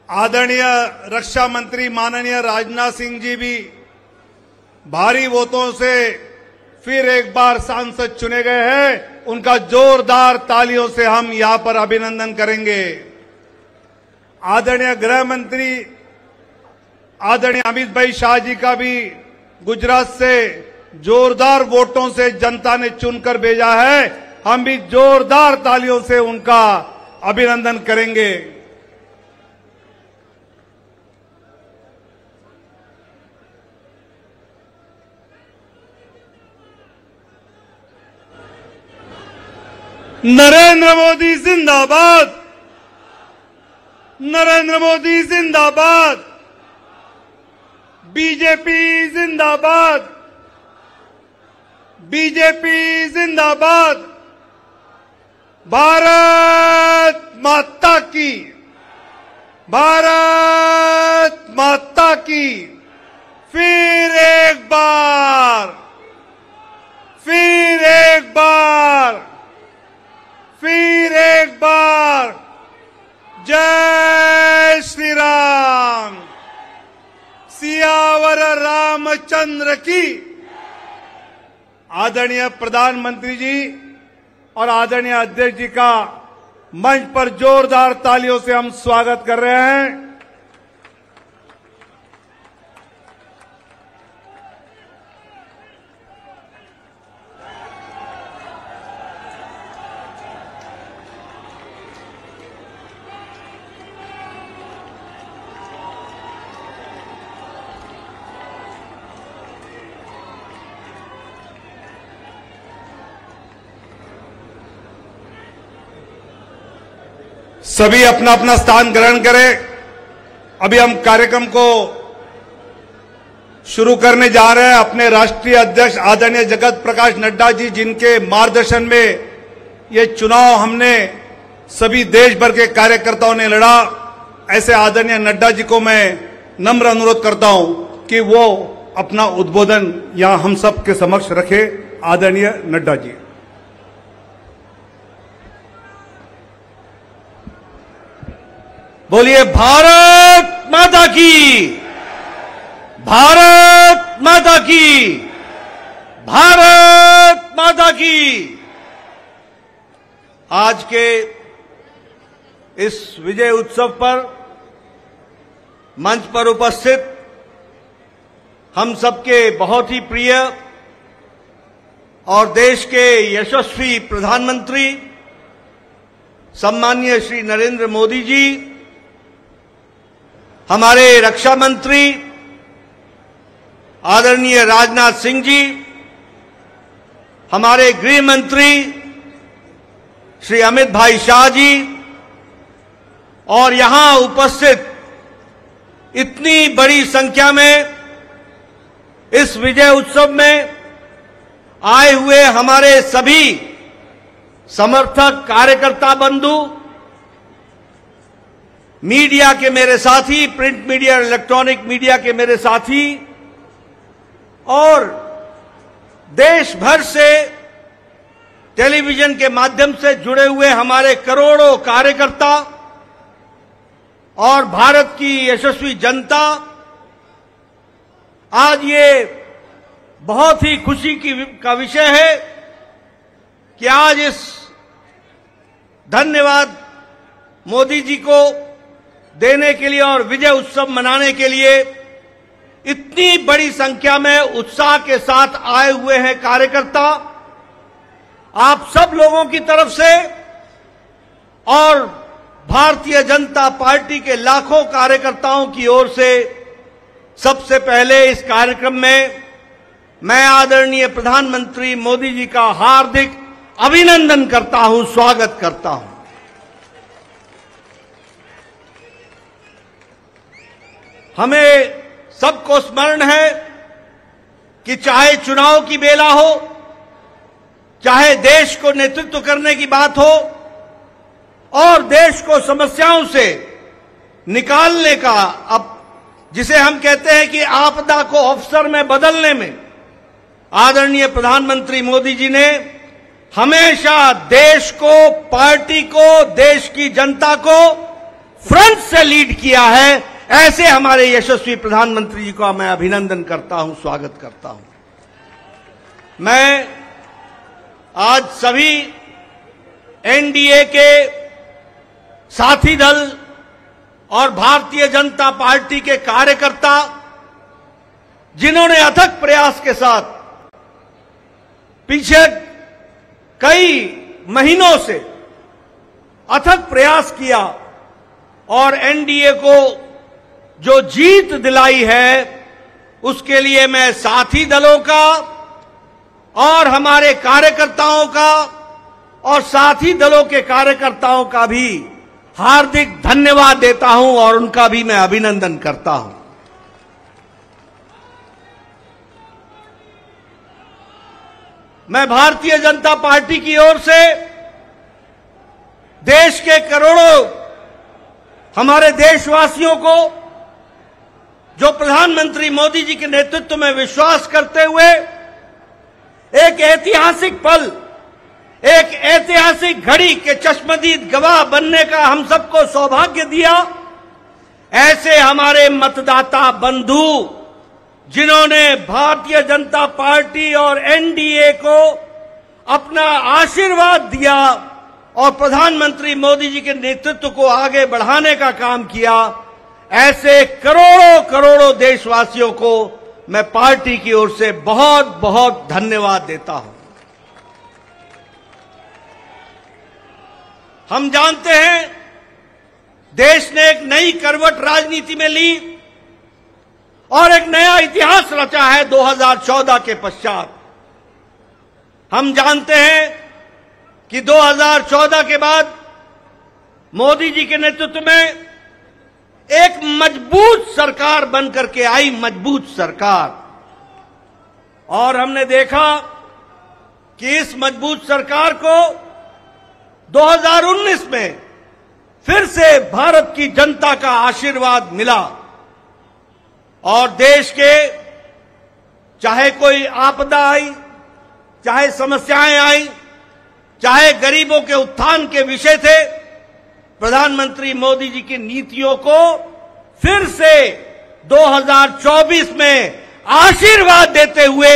आदरणीय रक्षा मंत्री माननीय राजनाथ सिंह जी भी भारी वोटों से फिर एक बार सांसद चुने गए हैं। उनका जोरदार तालियों से हम यहां पर अभिनंदन करेंगे। आदरणीय गृह मंत्री आदरणीय अमित भाई शाह जी का भी गुजरात से जोरदार वोटों से जनता ने चुनकर भेजा है। हम भी जोरदार तालियों से उनका अभिनंदन करेंगे। नरेंद्र मोदी जिंदाबाद, नरेंद्र मोदी जिंदाबाद, बीजेपी जिंदाबाद, बीजेपी जिंदाबाद, भारत माता की, भारत माता की। फिर एक बार, फिर एक बार, फिर एक बार जय श्री राम, सियावर रामचंद्र की। आदरणीय प्रधानमंत्री जी और आदरणीय अध्यक्ष जी का मंच पर जोरदार तालियों से हम स्वागत कर रहे हैं। सभी अपना अपना स्थान ग्रहण करें। अभी हम कार्यक्रम को शुरू करने जा रहे हैं। अपने राष्ट्रीय अध्यक्ष आदरणीय जगत प्रकाश नड्डा जी, जिनके मार्गदर्शन में ये चुनाव हमने सभी देश भर के कार्यकर्ताओं ने लड़ा, ऐसे आदरणीय नड्डा जी को मैं नम्र अनुरोध करता हूं कि वो अपना उद्बोधन यहां हम सब के समक्ष रखे। आदरणीय नड्डा जी। बोलिए भारत माता की, भारत माता की, भारत माता की। आज के इस विजय उत्सव पर मंच पर उपस्थित हम सबके बहुत ही प्रिय और देश के यशस्वी प्रधानमंत्री सम्माननीय श्री नरेंद्र मोदी जी, हमारे रक्षा मंत्री आदरणीय राजनाथ सिंह जी, हमारे गृह मंत्री श्री अमित भाई शाह जी और यहां उपस्थित इतनी बड़ी संख्या में इस विजय उत्सव में आए हुए हमारे सभी समर्थक कार्यकर्ता बंधु, मीडिया के मेरे साथी, प्रिंट मीडिया और इलेक्ट्रॉनिक मीडिया के मेरे साथी और देश भर से टेलीविजन के माध्यम से जुड़े हुए हमारे करोड़ों कार्यकर्ता और भारत की यशस्वी जनता, आज ये बहुत ही खुशी का विषय है कि आज इस धन्यवाद मोदी जी को देने के लिए और विजय उत्सव मनाने के लिए इतनी बड़ी संख्या में उत्साह के साथ आए हुए हैं कार्यकर्ता। आप सब लोगों की तरफ से और भारतीय जनता पार्टी के लाखों कार्यकर्ताओं की ओर से सबसे पहले इस कार्यक्रम में मैं आदरणीय प्रधानमंत्री मोदी जी का हार्दिक अभिनंदन करता हूं, स्वागत करता हूं। हमें सबको स्मरण है कि चाहे चुनाव की बेला हो, चाहे देश को नेतृत्व करने की बात हो और देश को समस्याओं से निकालने का, अब जिसे हम कहते हैं कि आपदा को अवसर में बदलने में आदरणीय प्रधानमंत्री मोदी जी ने हमेशा देश को, पार्टी को, देश की जनता को फ्रंट से लीड किया है, ऐसे हमारे यशस्वी प्रधानमंत्री जी का मैं अभिनंदन करता हूं, स्वागत करता हूं। मैं आज सभी एनडीए के साथी दल और भारतीय जनता पार्टी के कार्यकर्ता, जिन्होंने अथक प्रयास के साथ पीछे कई महीनों से अथक प्रयास किया और एनडीए को जो जीत दिलाई है, उसके लिए मैं साथी दलों का और हमारे कार्यकर्ताओं का और साथी दलों के कार्यकर्ताओं का भी हार्दिक धन्यवाद देता हूं और उनका भी मैं अभिनंदन करता हूं। मैं भारतीय जनता पार्टी की ओर से देश के करोड़ों हमारे देशवासियों को, जो प्रधानमंत्री मोदी जी के नेतृत्व में विश्वास करते हुए एक ऐतिहासिक पल, एक ऐतिहासिक घड़ी के चश्मदीद गवाह बनने का हम सबको सौभाग्य दिया, ऐसे हमारे मतदाता बंधु, जिन्होंने भारतीय जनता पार्टी और एनडीए को अपना आशीर्वाद दिया और प्रधानमंत्री मोदी जी के नेतृत्व को आगे बढ़ाने का काम किया, ऐसे करोड़ों करोड़ों देशवासियों को मैं पार्टी की ओर से बहुत बहुत धन्यवाद देता हूं। हम जानते हैं देश ने एक नई करवट राजनीति में ली और एक नया इतिहास रचा है 2014 के पश्चात। हम जानते हैं कि 2014 के बाद मोदी जी के नेतृत्व में एक मजबूत सरकार बनकर के आई, मजबूत सरकार, और हमने देखा कि इस मजबूत सरकार को 2019 में फिर से भारत की जनता का आशीर्वाद मिला और देश के चाहे कोई आपदा आई, चाहे समस्याएं आई, चाहे गरीबों के उत्थान के विषय थे, प्रधानमंत्री मोदी जी की नीतियों को फिर से 2024 में आशीर्वाद देते हुए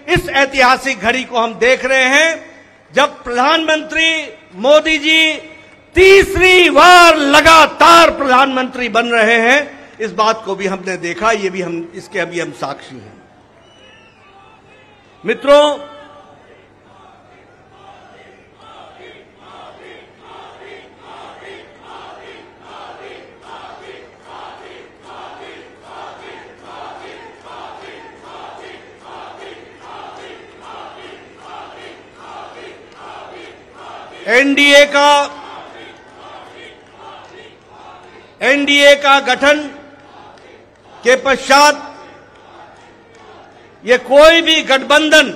इस ऐतिहासिक घड़ी को हम देख रहे हैं, जब प्रधानमंत्री मोदी जी तीसरी बार लगातार प्रधानमंत्री बन रहे हैं। इस बात को भी हमने देखा, ये भी इसके अभी हम साक्षी हैं। मित्रों, एनडीए का गठन के पश्चात ये कोई भी गठबंधन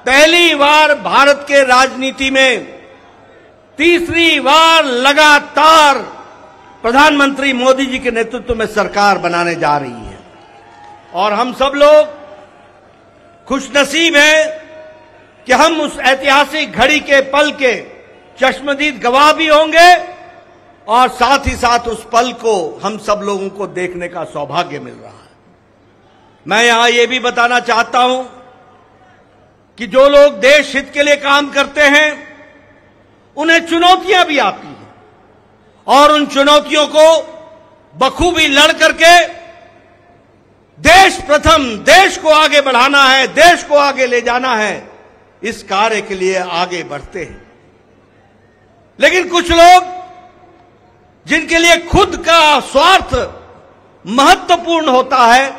पहली बार भारत के राजनीति में तीसरी बार लगातार प्रधानमंत्री मोदी जी के नेतृत्व में सरकार बनाने जा रही है और हम सब लोग खुशनसीब हैं कि हम उस ऐतिहासिक घड़ी के पल के चश्मदीद गवाह भी होंगे और साथ ही साथ उस पल को हम सब लोगों को देखने का सौभाग्य मिल रहा है। मैं यहां यह भी बताना चाहता हूं कि जो लोग देश हित के लिए काम करते हैं, उन्हें चुनौतियां भी आती हैं और उन चुनौतियों को बखूबी लड़ करके देश प्रथम, देश को आगे बढ़ाना है, देश को आगे ले जाना है, इस कार्य के लिए आगे बढ़ते हैं। लेकिन कुछ लोग जिनके लिए खुद का स्वार्थ महत्वपूर्ण होता है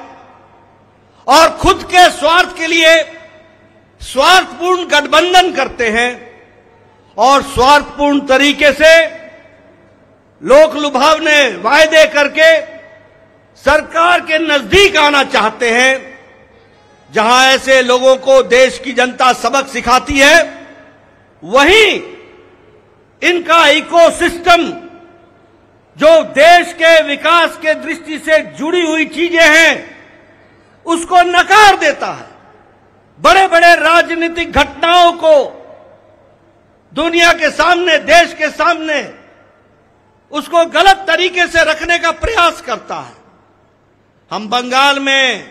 और खुद के स्वार्थ के लिए स्वार्थपूर्ण गठबंधन करते हैं और स्वार्थपूर्ण तरीके से लोक लुभावने वायदे करके सरकार के नजदीक आना चाहते हैं, जहां ऐसे लोगों को देश की जनता सबक सिखाती है, वहीं इनका इकोसिस्टम, जो देश के विकास के दृष्टि से जुड़ी हुई चीजें हैं, उसको नकार देता है। बड़े बड़े राजनीतिक घटनाओं को दुनिया के सामने, देश के सामने उसको गलत तरीके से रखने का प्रयास करता है। हम बंगाल में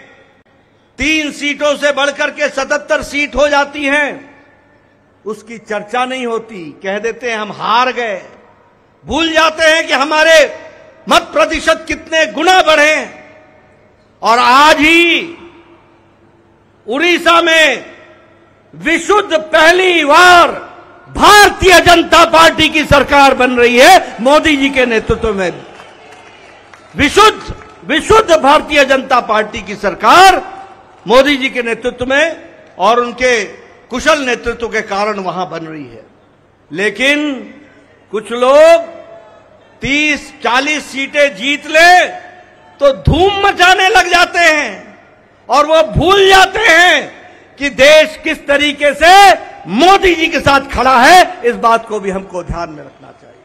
3 सीटों से बढ़कर के 77 सीट हो जाती हैं, उसकी चर्चा नहीं होती। कह देते हैं हम हार गए, भूल जाते हैं कि हमारे मत प्रतिशत कितने गुना बढ़े। और आज ही उड़ीसा में विशुद्ध पहली बार भारतीय जनता पार्टी की सरकार बन रही है, मोदी जी के नेतृत्व में। विशुद्ध भारतीय जनता पार्टी की सरकार मोदी जी के नेतृत्व में और उनके कुशल नेतृत्व के कारण वहां बन रही है। लेकिन कुछ लोग 30-40 सीटें जीत ले तो धूम मचाने लग जाते हैं और वो भूल जाते हैं कि देश किस तरीके से मोदी जी के साथ खड़ा है। इस बात को भी हमको ध्यान में रखना चाहिए।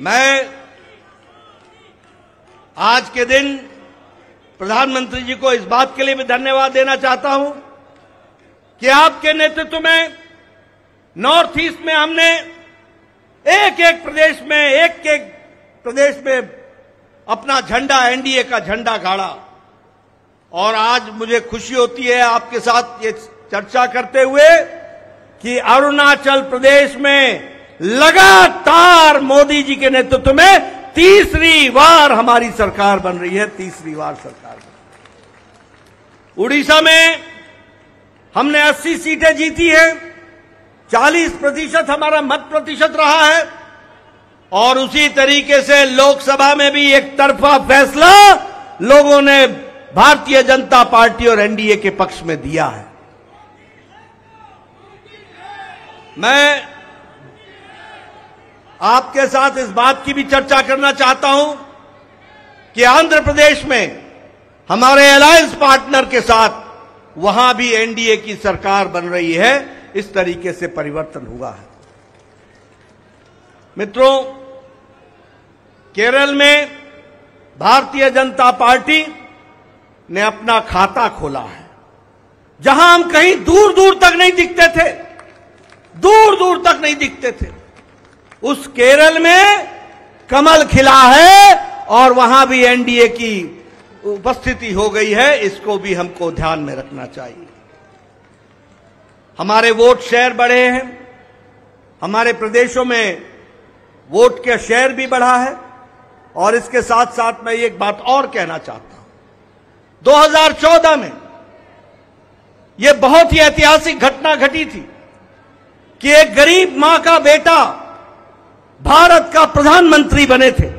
मैं आज के दिन प्रधानमंत्री जी को इस बात के लिए भी धन्यवाद देना चाहता हूं कि आपके नेतृत्व में नॉर्थ ईस्ट में हमने एक एक प्रदेश में अपना झंडा, एनडीए का झंडा गाड़ा। और आज मुझे खुशी होती है आपके साथ ये चर्चा करते हुए कि अरुणाचल प्रदेश में लगातार मोदी जी के नेतृत्व में तीसरी बार हमारी सरकार बन रही है, तीसरी बार सरकार बन रही है। उड़ीसा में हमने 80 सीटें जीती है, 40% हमारा मत प्रतिशत रहा है। और उसी तरीके से लोकसभा में भी एक तरफा फैसला लोगों ने भारतीय जनता पार्टी और एनडीए के पक्ष में दिया है। मैं आपके साथ इस बात की भी चर्चा करना चाहता हूं कि आंध्र प्रदेश में हमारे अलायंस पार्टनर के साथ वहां भी एनडीए की सरकार बन रही है। इस तरीके से परिवर्तन हुआ है। मित्रों, केरल में भारतीय जनता पार्टी ने अपना खाता खोला है, जहां हम कहीं दूर दूर तक नहीं दिखते थे, दूर दूर तक नहीं दिखते थे, उस केरल में कमल खिला है और वहां भी एनडीए की उपस्थिति हो गई है। इसको भी हमको ध्यान में रखना चाहिए। हमारे वोट शेयर बढ़े हैं, हमारे प्रदेशों में वोट का शेयर भी बढ़ा है। और इसके साथ साथ मैं एक बात और कहना चाहता हूं, 2014 में यह बहुत ही ऐतिहासिक घटना घटी थी कि एक गरीब मां का बेटा भारत का प्रधानमंत्री बने थे।